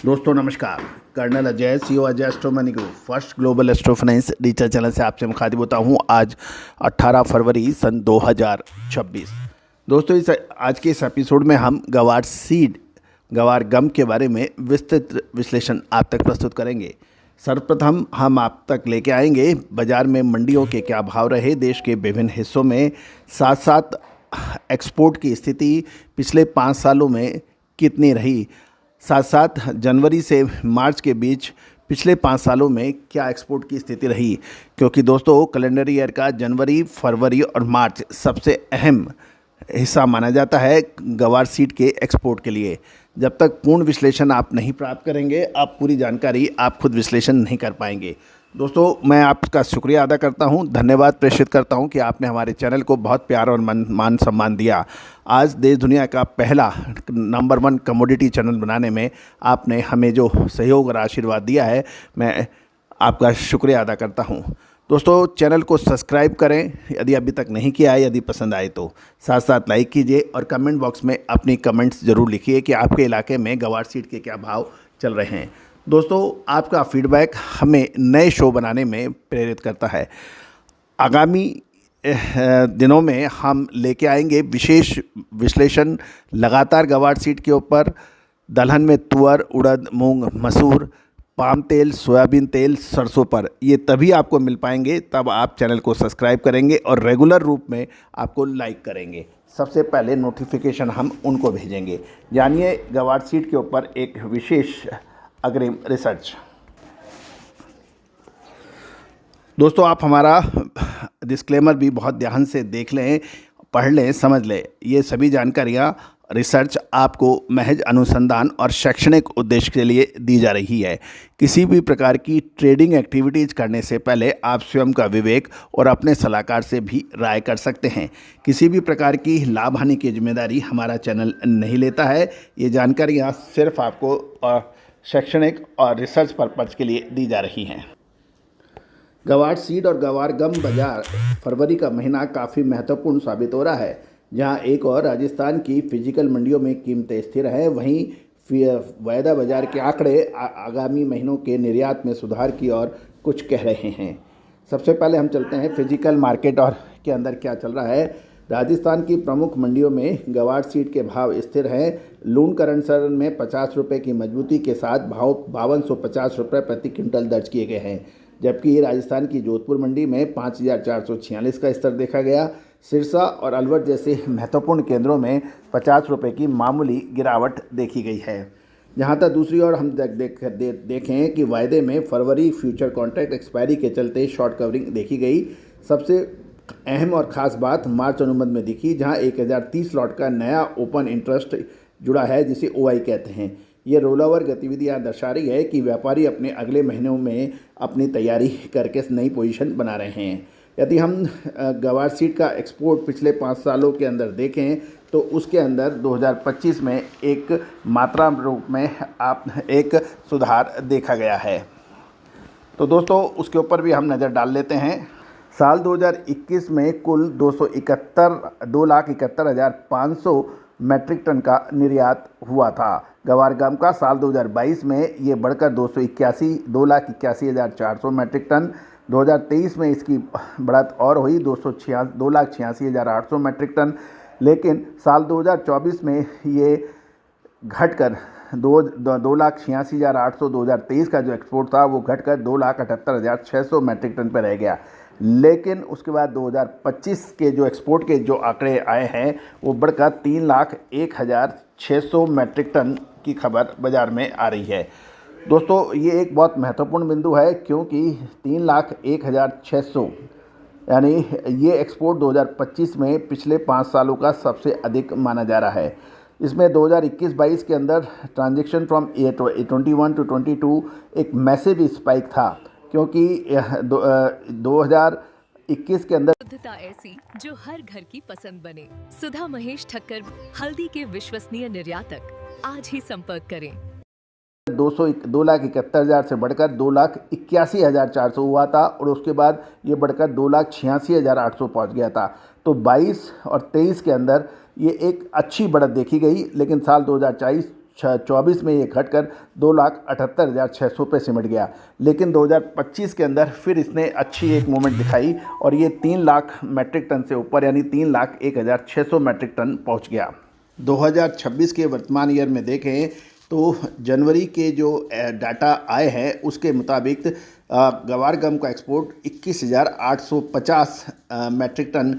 दोस्तों नमस्कार। Colonel Ajay CO Ajay astro money group first global astro finance digital channel से आपसे मुखातिब होता हूं। आज 18 फरवरी सन 2026। दोस्तों आज के इस एपिसोड में हम गवार सीड गवार गम के बारे में विस्तृत विश्लेषण आप तक प्रस्तुत करेंगे। सर्वप्रथम हम आप तक लेके आएंगे बाजार में मंडियों के क्या भाव रहे देश के विभिन्न हिस्सों में, साथ साथ एक्सपोर्ट की स्थिति पिछले 5 सालों में कितनी रही, साथ साथ जनवरी से मार्च के बीच पिछले 5 सालों में क्या एक्सपोर्ट की स्थिति रही। क्योंकि दोस्तों कैलेंडर ईयर का जनवरी, फरवरी और मार्च सबसे अहम हिस्सा माना जाता है गवार सीड के एक्सपोर्ट के लिए। जब तक पूर्ण विश्लेषण आप नहीं प्राप्त करेंगे, आप पूरी जानकारी आप खुद विश्लेषण नहीं कर पाएंगे। दोस्तों मैं आपका शुक्रिया अदा करता हूं, धन्यवाद प्रेषित करता हूं कि आपने हमारे चैनल को बहुत प्यार और मान सम्मान दिया। आज देश दुनिया का पहला नंबर 1 कमोडिटी चैनल बनाने में आपने हमें जो सहयोग और आशीर्वाद दिया है, मैं आपका शुक्रिया अदा करता हूं। दोस्तों चैनल को सब्सक्राइब करें यदि अभी तक नहीं किया है, यदि पसंद आए तो साथ साथ लाइक कीजिए और कमेंट बॉक्स में अपनी कमेंट्स ज़रूर लिखिए कि आपके इलाके में गवार सीड के क्या भाव चल रहे हैं। दोस्तों आपका फीडबैक हमें नए शो बनाने में प्रेरित करता है। आगामी दिनों में हम लेके आएंगे विशेष विश्लेषण लगातार गवार सीड के ऊपर, दलहन में तुअर, उड़द, मूंग, मसूर, पाम तेल, सोयाबीन तेल, सरसों पर। ये तभी आपको मिल पाएंगे तब आप चैनल को सब्सक्राइब करेंगे और रेगुलर रूप में आपको लाइक करेंगे। सबसे पहले नोटिफिकेशन हम उनको भेजेंगे। जानिए गवार सीड के ऊपर एक विशेष अग्रिम रिसर्च। दोस्तों आप हमारा डिस्क्लेमर भी बहुत ध्यान से देख लें, पढ़ लें, समझ लें। ये सभी जानकारियाँ रिसर्च आपको महज अनुसंधान और शैक्षणिक उद्देश्य के लिए दी जा रही है। किसी भी प्रकार की ट्रेडिंग एक्टिविटीज़ करने से पहले आप स्वयं का विवेक और अपने सलाहकार से भी राय कर सकते हैं। किसी भी प्रकार की लाभ हानि की जिम्मेदारी हमारा चैनल नहीं लेता है। ये जानकारियाँ सिर्फ आपको शैक्षणिक और रिसर्च पर्पज़ के लिए दी जा रही हैं। गवार सीड और गवार गम बाजार फरवरी का महीना काफ़ी महत्वपूर्ण साबित हो रहा है। जहां एक और राजस्थान की फिजिकल मंडियों में कीमतें स्थिर हैं, वहीं वायदा बाजार के आंकड़े आगामी महीनों के निर्यात में सुधार की ओर कुछ कह रहे हैं। सबसे पहले हम चलते हैं फिजिकल मार्केट और के अंदर क्या चल रहा है। राजस्थान की प्रमुख मंडियों में गवार सीड के भाव स्थिर हैं। लून करंसन में 50 रुपये की मजबूती के साथ भाव 5250 रुपये प्रति क्विंटल दर्ज किए गए हैं, जबकि राजस्थान की जोधपुर मंडी में 5446 का स्तर देखा गया। सिरसा और अलवर जैसे महत्वपूर्ण केंद्रों में 50 रुपये की मामूली गिरावट देखी गई है। जहां तक दूसरी ओर हम देखें कि वायदे में फरवरी फ्यूचर कॉन्ट्रैक्ट एक्सपायरी के चलते शॉर्ट कवरिंग देखी गई। सबसे अहम और ख़ास बात मार्च अनुबंध में दिखी, जहां 1030 लॉट का नया ओपन इंटरेस्ट जुड़ा है, जिसे ओआई कहते हैं। ये रोल ओवर गतिविधियाँ दर्शा रही है कि व्यापारी अपने अगले महीनों में अपनी तैयारी करके नई पोजीशन बना रहे हैं। यदि हम गवार सीड का एक्सपोर्ट पिछले 5 सालों के अंदर देखें तो उसके अंदर 2025 में एक मात्रा रूप में आप एक सुधार देखा गया है। तो दोस्तों उसके ऊपर भी हम नज़र डाल लेते हैं। साल 2021 में कुल 2,71,500 मैट्रिक टन का निर्यात हुआ था। गवार गम का साल 2022 में ये बढ़कर 2,81,400 मैट्रिक टन। 2023 में इसकी बढ़त और हुई 2,86,800 मैट्रिक टन, लेकिन साल 2024 में ये घटकर 2,86,800 2023 का जो एक्सपोर्ट था वो घटकर 2,78,600 मैट्रिक टन पर रह गया। लेकिन उसके बाद 2025 के जो एक्सपोर्ट के जो आंकड़े आए हैं वो बढ़कर 3,01,600 मैट्रिक टन की खबर बाज़ार में आ रही है। दोस्तों ये एक बहुत महत्वपूर्ण बिंदु है, क्योंकि 3,01,600 यानी ये एक्सपोर्ट 2025 में पिछले 5 सालों का सबसे अधिक माना जा रहा है। इसमें 2021-22 के अंदर ट्रांजैक्शन फ्रॉम 21 to 22 एक मैसिव स्पाइक था, क्योंकि 2021 के अंदर शुद्धता ऐसी जो हर घर की पसंद बने। सुधा महेश ठक्कर, हल्दी के विश्वसनीय निर्यातक। आज ही संपर्क करें। 2,71,000 से बढ़कर 2,81,400 हुआ था और उसके बाद ये बढ़कर 2,86,800 पहुंच गया था। तो 22 और 23 के अंदर ये एक अच्छी बढ़त देखी गई, लेकिन साल 2024 2024 में ये घटकर 2,78,600 पे सिमट गया। लेकिन 2025 के अंदर फिर इसने अच्छी एक मूवमेंट दिखाई और ये 3 लाख मैट्रिक टन से ऊपर यानी 3,01,600 मैट्रिक टन पहुंच गया। 2026 के वर्तमान ईयर में देखें तो जनवरी के जो डाटा आए हैं उसके मुताबिक गवार गम का एक्सपोर्ट 21,850 मैट्रिक टन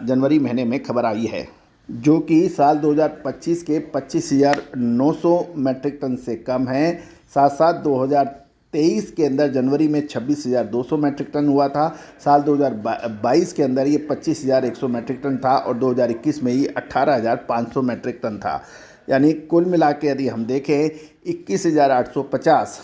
जनवरी महीने में खबर आई है, जो कि साल 2025 के 25,900 मैट्रिक टन से कम है। साथ साथ 2023 के अंदर जनवरी में 26,200 मैट्रिक टन हुआ था। साल 2022 के अंदर ये 25,100 मैट्रिक टन था और 2021 में ये 18,500 मैट्रिक टन था। यानी कुल मिला के यदि हम देखें 21,850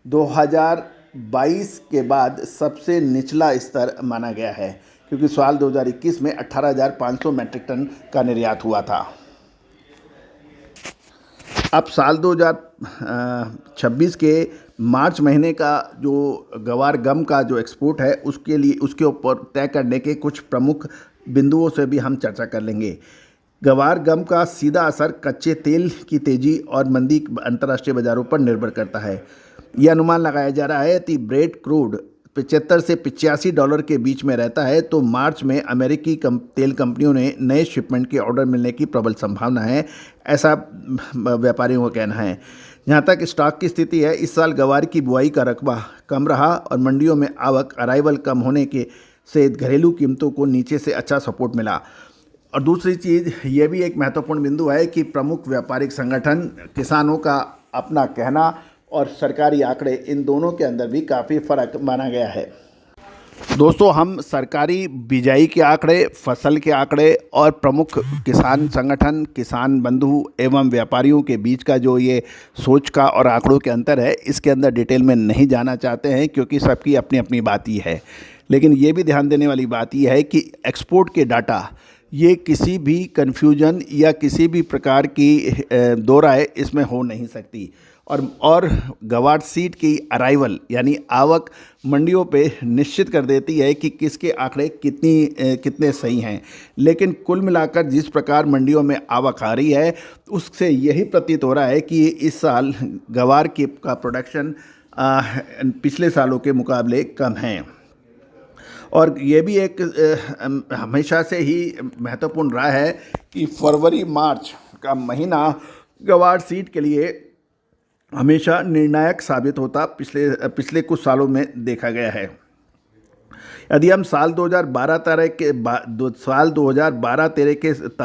2022 के बाद सबसे निचला स्तर माना गया है, क्योंकि साल 2021 में 18,500 मैट्रिक टन का निर्यात हुआ था। अब साल 2026 के मार्च महीने का जो गवार गम का जो एक्सपोर्ट है उसके ऊपर तय करने के कुछ प्रमुख बिंदुओं से भी हम चर्चा कर लेंगे। गवार गम का सीधा असर कच्चे तेल की तेज़ी और मंदी अंतर्राष्ट्रीय बाज़ारों पर निर्भर करता है। यह अनुमान लगाया जा रहा है कि ब्रेड क्रूड 75 से 85 डॉलर के बीच में रहता है, तो मार्च में अमेरिकी तेल कंपनियों ने नए शिपमेंट के ऑर्डर मिलने की प्रबल संभावना है, ऐसा व्यापारियों का कहना है। जहाँ तक स्टॉक की स्थिति है, इस साल गवार की बुआई का रकबा कम रहा और मंडियों में आवक अराइवल कम होने के से घरेलू कीमतों को नीचे से अच्छा सपोर्ट मिला। और दूसरी चीज़ ये भी एक महत्वपूर्ण बिंदु है कि प्रमुख व्यापारिक संगठन, किसानों का अपना कहना और सरकारी आंकड़े, इन दोनों के अंदर भी काफ़ी फ़र्क माना गया है। दोस्तों, हम सरकारी बिजाई के आंकड़े, फसल के आंकड़े और प्रमुख किसान संगठन, किसान बंधु एवं व्यापारियों के बीच का जो ये सोच का और आंकड़ों के अंतर है, इसके अंदर डिटेल में नहीं जाना चाहते हैं, क्योंकि सबकी अपनी अपनी बात ही है। लेकिन ये भी ध्यान देने वाली बात यह है कि एक्सपोर्ट के डाटा ये किसी भी कन्फ्यूजन या किसी भी प्रकार की दो राय इसमें हो नहीं सकती। और गवार सीड की अराइवल यानी आवक मंडियों पे निश्चित कर देती है कि किसके आंकड़े कितने सही हैं। लेकिन कुल मिलाकर जिस प्रकार मंडियों में आवक आ रही है, उससे यही प्रतीत हो रहा है कि इस साल गवार का प्रोडक्शन पिछले सालों के मुकाबले कम है। और ये भी एक हमेशा से ही महत्वपूर्ण रहा है कि फरवरी मार्च का महीना गवार सीड के लिए हमेशा निर्णायक साबित होता पिछले कुछ सालों में देखा गया है। यदि हम साल 2012-13 के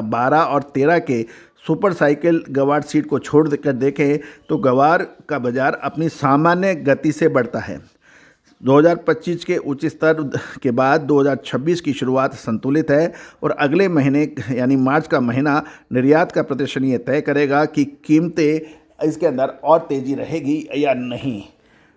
12 और 13 के सुपर साइकिल गवार सीड को छोड़ कर देखें तो गवार का बाज़ार अपनी सामान्य गति से बढ़ता है। 2025 के उच्च स्तर के बाद 2026 की शुरुआत संतुलित है और अगले महीने यानी मार्च का महीना निर्यात का प्रदर्शन ये तय करेगा कि कीमतें इसके अंदर और तेज़ी रहेगी या नहीं।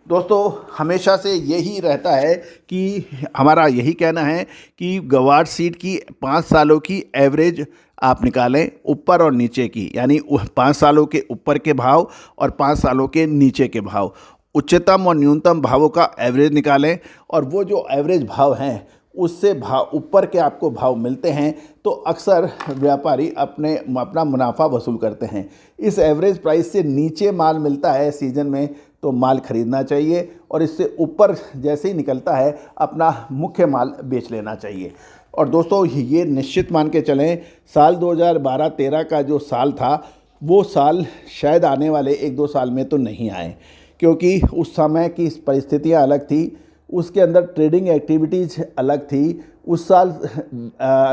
दोस्तों, हमेशा से यही रहता है कि हमारा यही कहना है कि गवार सीड की 5 सालों की एवरेज आप निकालें, ऊपर और नीचे की, यानी 5 सालों के ऊपर के भाव और 5 सालों के नीचे के भाव, उच्चतम और न्यूनतम भावों का एवरेज निकालें और वो जो एवरेज भाव हैं उससे ऊपर के आपको भाव मिलते हैं तो अक्सर व्यापारी अपना मुनाफा वसूल करते हैं। इस एवरेज प्राइस से नीचे माल मिलता है सीज़न में तो माल खरीदना चाहिए और इससे ऊपर जैसे ही निकलता है अपना मुख्य माल बेच लेना चाहिए। और दोस्तों, ये निश्चित मान के चलें, साल 2012-13 का जो साल था वो साल शायद आने वाले 1-2 साल में तो नहीं आए, क्योंकि उस समय की परिस्थितियाँ अलग थी, उसके अंदर ट्रेडिंग एक्टिविटीज़ अलग थी, उस साल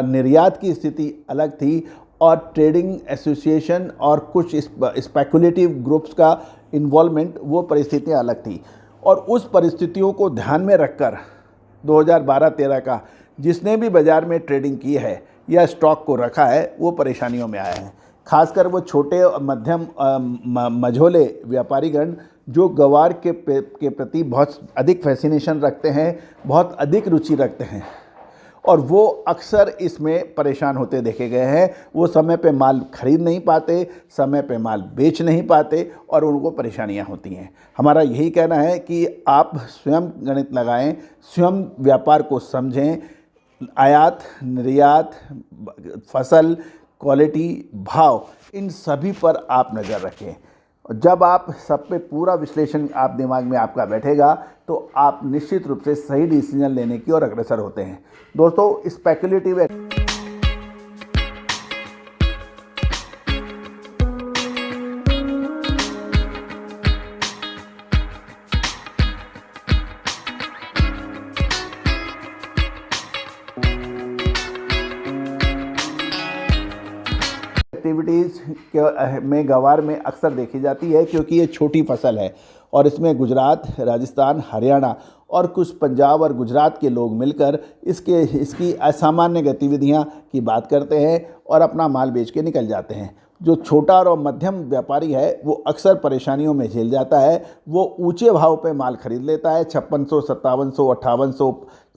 निर्यात की स्थिति अलग थी और ट्रेडिंग एसोसिएशन और कुछ स्पेकुलेटिव ग्रुप्स का इन्वॉल्वमेंट, वो परिस्थितियाँ अलग थी। और उस परिस्थितियों को ध्यान में रखकर 2012-13 का जिसने भी बाज़ार में ट्रेडिंग की है या स्टॉक को रखा है वो परेशानियों में आया है। खासकर वो छोटे और मध्यम मझोले व्यापारीगण जो गवार के प्रति बहुत अधिक फैसिनेशन रखते हैं, बहुत अधिक रुचि रखते हैं और वो अक्सर इसमें परेशान होते देखे गए हैं। वो समय पे माल खरीद नहीं पाते, समय पे माल बेच नहीं पाते और उनको परेशानियां होती हैं। हमारा यही कहना है कि आप स्वयं गणित लगाएं, स्वयं व्यापार को समझें, आयात निर्यात, फसल क्वालिटी, भाव, इन सभी पर आप नज़र रखें। जब आप सब पे पूरा विश्लेषण आप दिमाग में आपका बैठेगा तो आप निश्चित रूप से सही डिसीजन लेने की ओर अग्रसर होते हैं। दोस्तों, स्पेकुलेटिव एक्टिविटीज़ में गवार में अक्सर देखी जाती है, क्योंकि ये छोटी फसल है और इसमें गुजरात, राजस्थान, हरियाणा और कुछ पंजाब और गुजरात के लोग मिलकर इसकी असामान्य गतिविधियां की बात करते हैं और अपना माल बेच के निकल जाते हैं। जो छोटा और मध्यम व्यापारी है वो अक्सर परेशानियों में झेल जाता है। वो ऊंचे भाव पे माल खरीद लेता है, 5600, 5700, 5800,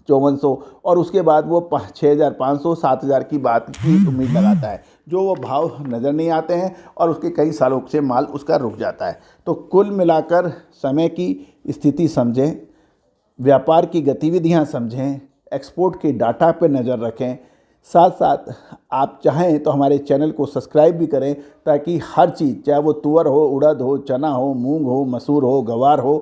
5400, और उसके बाद वो 6500, 7000 की बात की उम्मीद लगाता है, जो वो भाव नज़र नहीं आते हैं और उसके कई सालों से माल उसका रुक जाता है। तो कुल मिलाकर समय की स्थिति समझें, व्यापार की गतिविधियां समझें, एक्सपोर्ट के डाटा पे नज़र रखें। साथ साथ आप चाहें तो हमारे चैनल को सब्सक्राइब भी करें, ताकि हर चीज़, चाहे वो तुअर हो, उड़द हो, चना हो, मूंग हो, मसूर हो, गवार हो,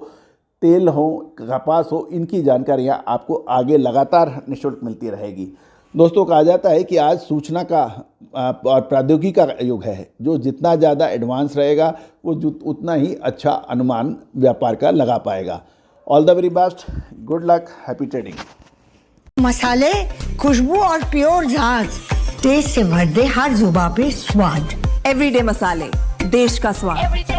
तेल हो, कपास हो, इनकी जानकारियाँ आपको आगे लगातार निःशुल्क मिलती रहेगी। दोस्तों, कहा जाता है कि आज सूचना का और प्रौद्योगिकी का युग है। जो जितना ज़्यादा एडवांस रहेगा वो उतना ही अच्छा अनुमान व्यापार का लगा पाएगा। All the very best, good luck, happy trading. मसाले, खुशबू और प्योर झाग, टेस्ट से भर दे हर जुबां पे स्वाद। एवरीडे मसाले, देश का स्वाद।